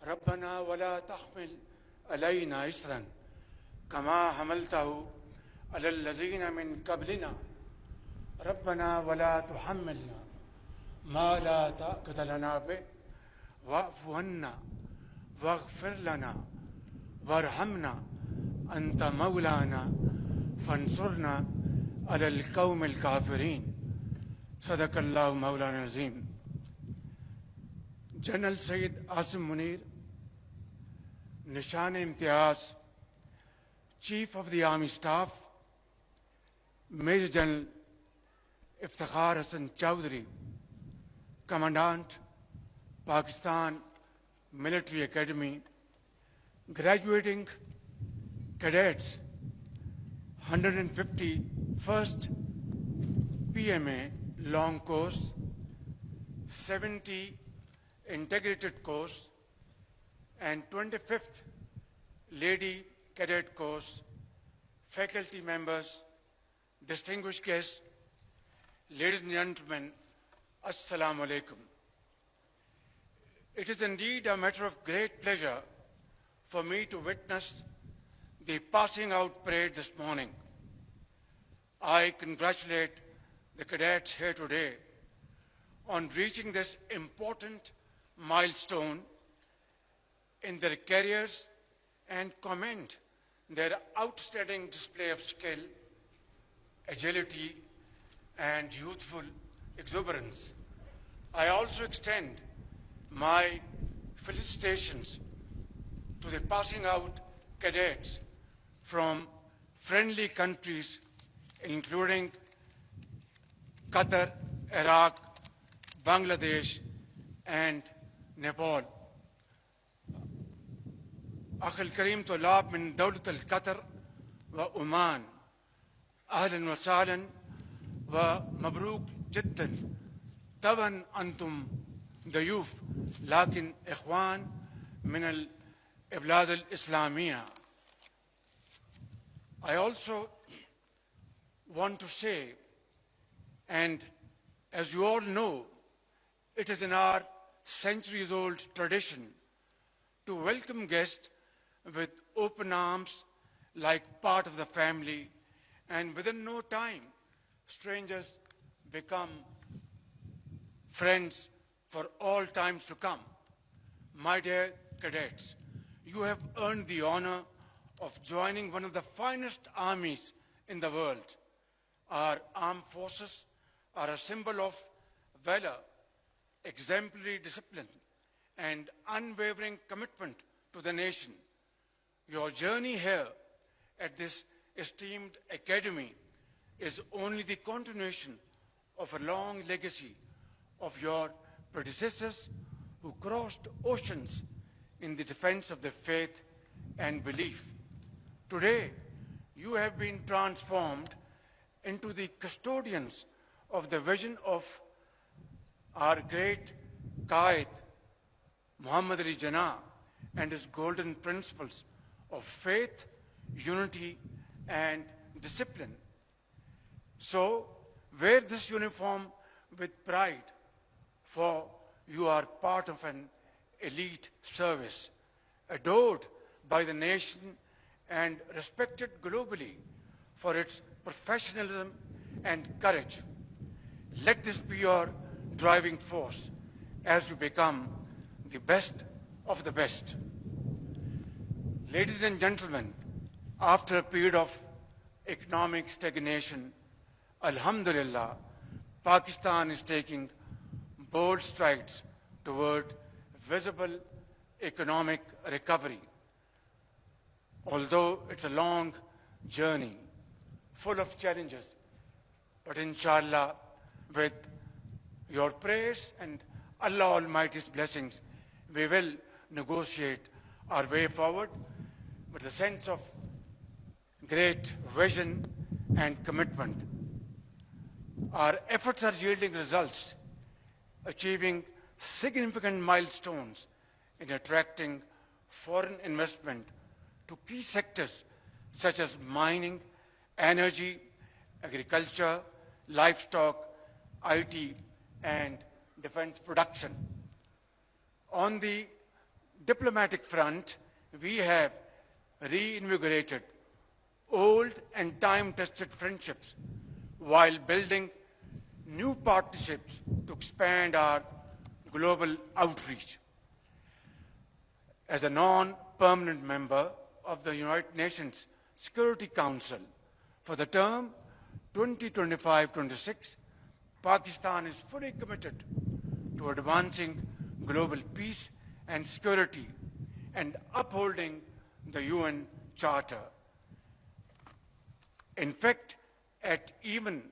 ربنا ولا تحمل علينا إسرا كما حملته على الذين من قبلنا ربنا ولا تحملنا ما لا طاقة لنا به واعف عنا واغفر لنا وارحمنا أنت مولانا فانصرنا على القوم الكافرين صدق الله مولانا العظيم. General Sayyid Asim Munir, Nishan-e-Imtiaz, Chief of the Army Staff, Major General Iftikhar Hassan Chowdhury, Commandant, Pakistan Military Academy, graduating cadets, 151st PMA long course, 70 integrated course, and 25th Lady Cadet course, faculty members, distinguished guests, ladies and gentlemen, Assalamu alaikum. It is indeed a matter of great pleasure for me to witness the passing out parade this morning. I congratulate the cadets here today on reaching this important milestone in their careers and commend their outstanding display of skill, agility, and youthful exuberance. I also extend my felicitations to the passing out cadets from friendly countries including Qatar, Iraq, Bangladesh, and Nepal. أخي الكريم طلاب من دولة القطر وعمان، أهلا وسهلا ومبروك جدا. طبعا أنتم ضيوف لكن إخوان من البلاد الإسلامية. I also want to say, and as you all know, it is in our centuries-old tradition to welcome guests with open arms like part of the family, and within no time, strangers become friends for all times to come. My dear cadets, you have earned the honor of joining one of the finest armies in the world. Our armed forces are a symbol of valor, exemplary discipline, and unwavering commitment to the nation. Your journey here at this esteemed academy is only the continuation of a long legacy of your predecessors who crossed oceans in the defense of the faith and belief. Today, you have been transformed into the custodians of the vision of our great Qaid, Muhammad Ali Jinnah, and his golden principles of faith, unity, and discipline. So, wear this uniform with pride, for you are part of an elite service, adored by the nation and respected globally for its professionalism and courage. Let this be your driving force as you become the best of the best. Ladies and gentlemen, after a period of economic stagnation, Alhamdulillah, Pakistan is taking bold strides toward visible economic recovery. Although it's a long journey, full of challenges, but inshallah, with your prayers and Allah Almighty's blessings, we will negotiate our way forward with a sense of great vision and commitment. Our efforts are yielding results, achieving significant milestones in attracting foreign investment to key sectors such as mining, energy, agriculture, livestock, IT, and defense production. On the diplomatic front, we have reinvigorated old and time-tested friendships while building new partnerships to expand our global outreach. As a non-permanent member of the United Nations Security Council for the term 2025-26, Pakistan is fully committed to advancing global peace and security and upholding the UN Charter. In fact, at even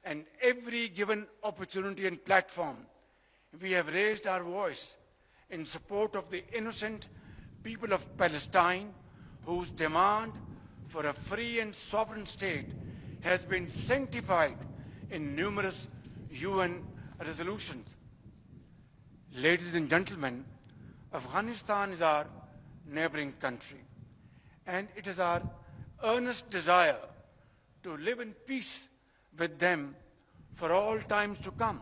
and every given opportunity and platform, we have raised our voice in support of the innocent people of Palestine whose demand for a free and sovereign state has been sanctified in numerous UN resolutions. Ladies and gentlemen, Afghanistan is our neighboring country, and it is our earnest desire to live in peace with them for all times to come.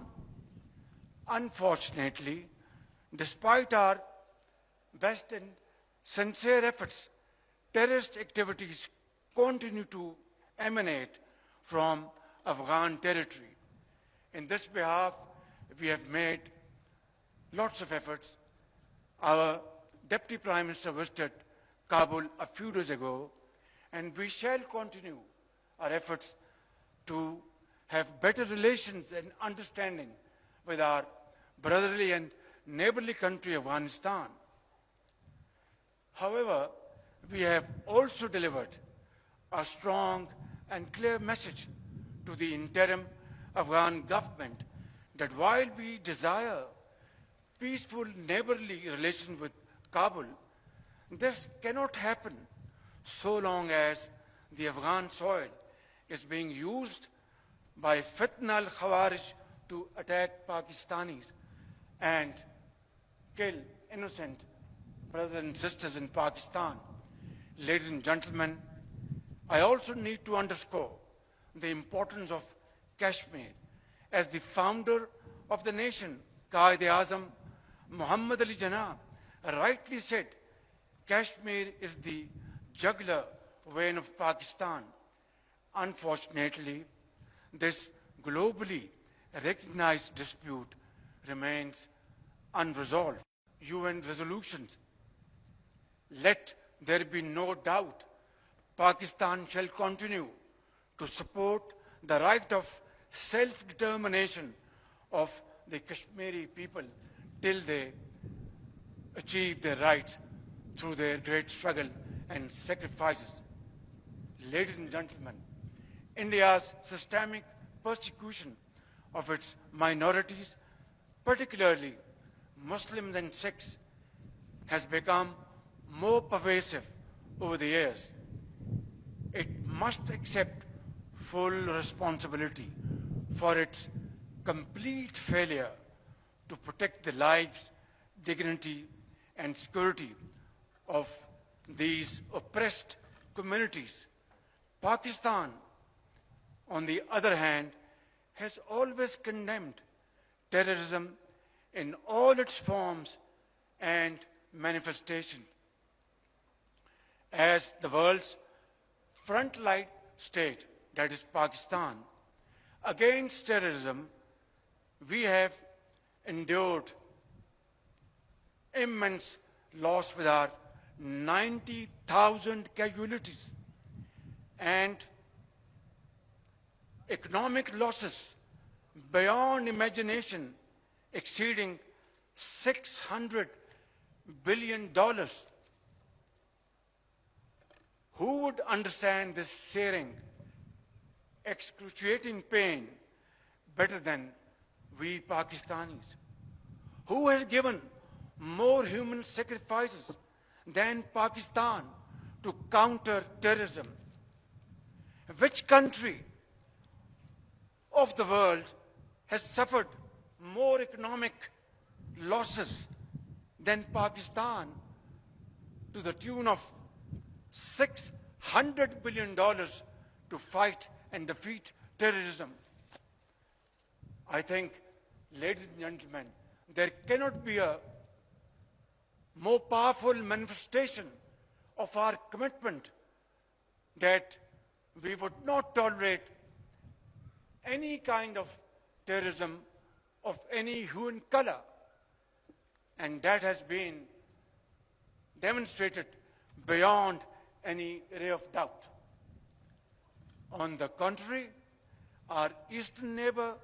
Unfortunately, despite our best and sincere efforts, terrorist activities continue to emanate from Afghan territory. In this behalf, we have made lots of efforts. Our Deputy Prime Minister visited Kabul a few days ago, and we shall continue our efforts to have better relations and understanding with our brotherly and neighborly country, Afghanistan. However, we have also delivered a strong and clear message to the interim Afghan government that while we desire peaceful neighborly relations with Kabul, this cannot happen so long as the Afghan soil is being used by Fitna al-Khawarij to attack Pakistanis and kill innocent brothers and sisters in Pakistan. Ladies and gentlemen, I also need to underscore the importance of Kashmir. As the founder of the nation, Quaid-e-Azam Muhammad Ali Jinnah rightly said, Kashmir is the jugular vein of Pakistan. Unfortunately, this globally recognized dispute remains unresolved. UN resolutions. Let there be no doubt, Pakistan shall continue to support the right of self-determination of the Kashmiri people till they achieve their rights through their great struggle and sacrifices. Ladies and gentlemen, India's systemic persecution of its minorities, particularly Muslims and Sikhs, has become more pervasive over the years. It must accept full responsibility for its complete failure to protect the lives, dignity, and security of these oppressed communities. Pakistan, on the other hand, has always condemned terrorism in all its forms and manifestations. As the world's frontline state, that is Pakistan, against terrorism, we have endured immense loss with our 90,000 casualties and economic losses beyond imagination exceeding $600 billion. Who would understand this searing, excruciating pain better than we Pakistanis? Who has given more human sacrifices than Pakistan to counter terrorism? Which country of the world has suffered more economic losses than Pakistan to the tune of $600 billion to fight and defeat terrorism? I think, ladies and gentlemen, there cannot be a more powerful manifestation of our commitment that we would not tolerate any kind of terrorism of any hue and color. And that has been demonstrated beyond any ray of doubt. On the contrary, our eastern neighbor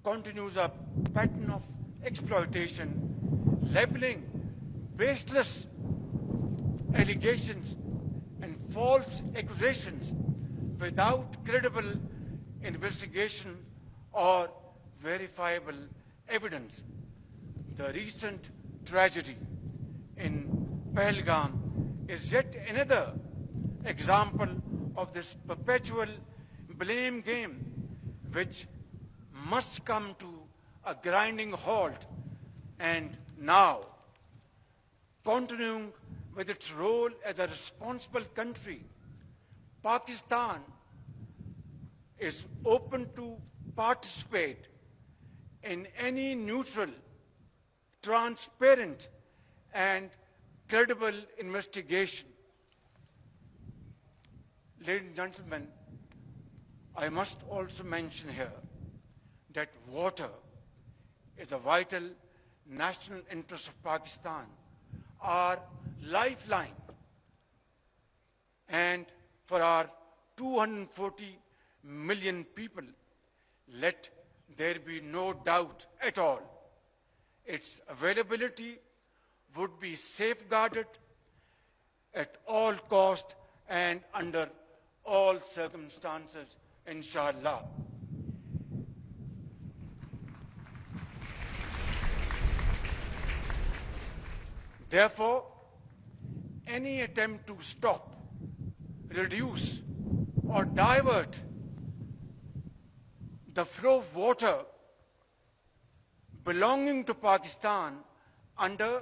continues a pattern of exploitation, leveling baseless allegations and false accusations without credible investigation or verifiable evidence. The recent tragedy in Pahalgam is yet another example of this perpetual blame game, which must come to a grinding halt. And now, continuing with its role as a responsible country, Pakistan is open to participate in any neutral, transparent, and credible investigation. Ladies and gentlemen, I must also mention here that water is a vital national interest of Pakistan, our lifeline. And for our 240 million people, let there be no doubt at all, its availability would be safeguarded at all cost and under all circumstances, inshallah. Therefore, any attempt to stop, reduce, or divert the flow of water belonging to Pakistan under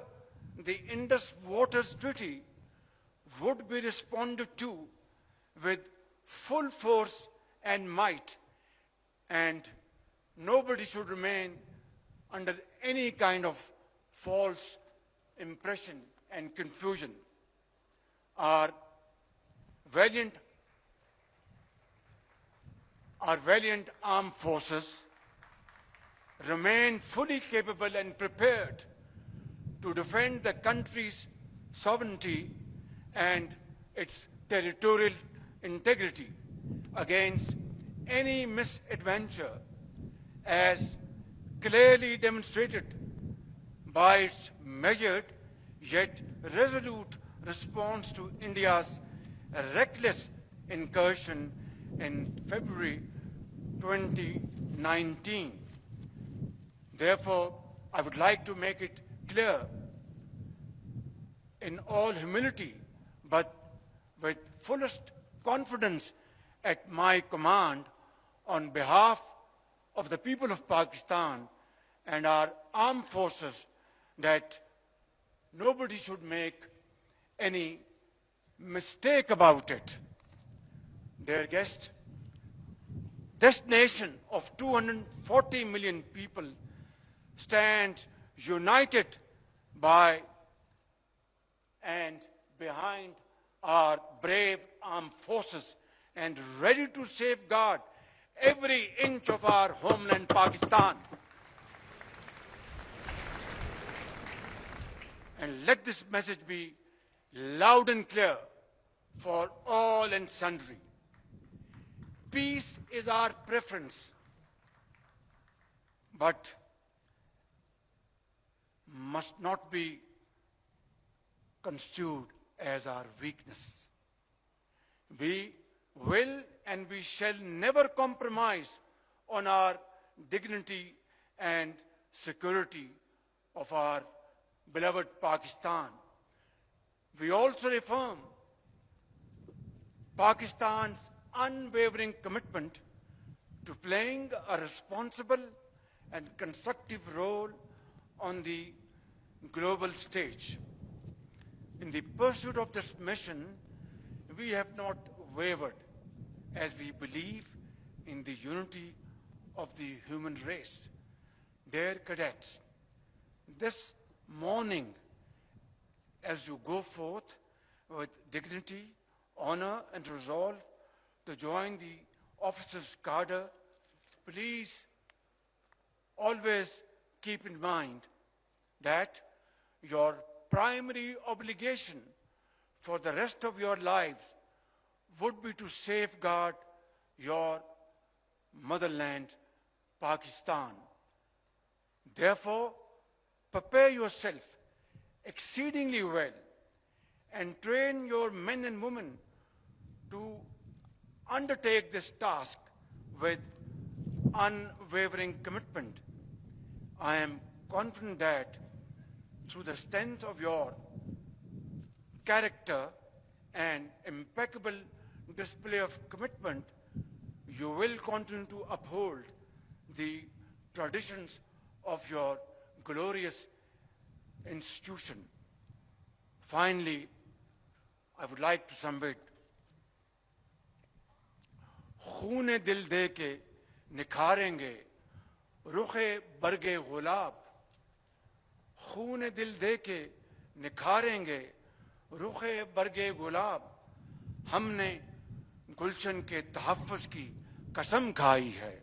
the Indus Waters Treaty would be responded to with full force and might, and nobody should remain under any kind of false impression and confusion. Our valiant armed forces remain fully capable and prepared to defend the country's sovereignty and its territorial integrity against any misadventure, as clearly demonstrated by its measured yet resolute response to India's reckless incursion in February 2019. Therefore, I would like to make it clear in all humility, but with fullest confidence at my command, on behalf of the people of Pakistan and our armed forces, that nobody should make any mistake about it. Dear guest, this nation of 240 million people stands united by and behind our brave armed forces and ready to safeguard every inch of our homeland, Pakistan. And let this message be loud and clear for all and sundry. Peace is our preference, but must not be construed as our weakness. We will and we shall never compromise on our dignity and security of our beloved Pakistan. We also affirm Pakistan's unwavering commitment to playing a responsible and constructive role on the global stage. In the pursuit of this mission, we have not wavered, as we believe in the unity of the human race. Dear cadets, this morning as you go forth with dignity, honor, and resolve to join the officers' cadre, please always keep in mind that your primary obligation for the rest of your lives would be to safeguard your motherland, Pakistan. Therefore, prepare yourself exceedingly well and train your men and women to undertake this task with unwavering commitment. I am confident that through the strength of your character and impeccable display of commitment, you will continue to uphold the traditions of your glorious institution. Finally, I would like to submit, खूने दिल दे के निखारेंगे रुखे बरगे गुलाब, खूने दिल दे के निखारेंगे रुखे बरगे गुलाब, हमने गुलशन के तहफ़्फ़ुज़ की कसम खाई है।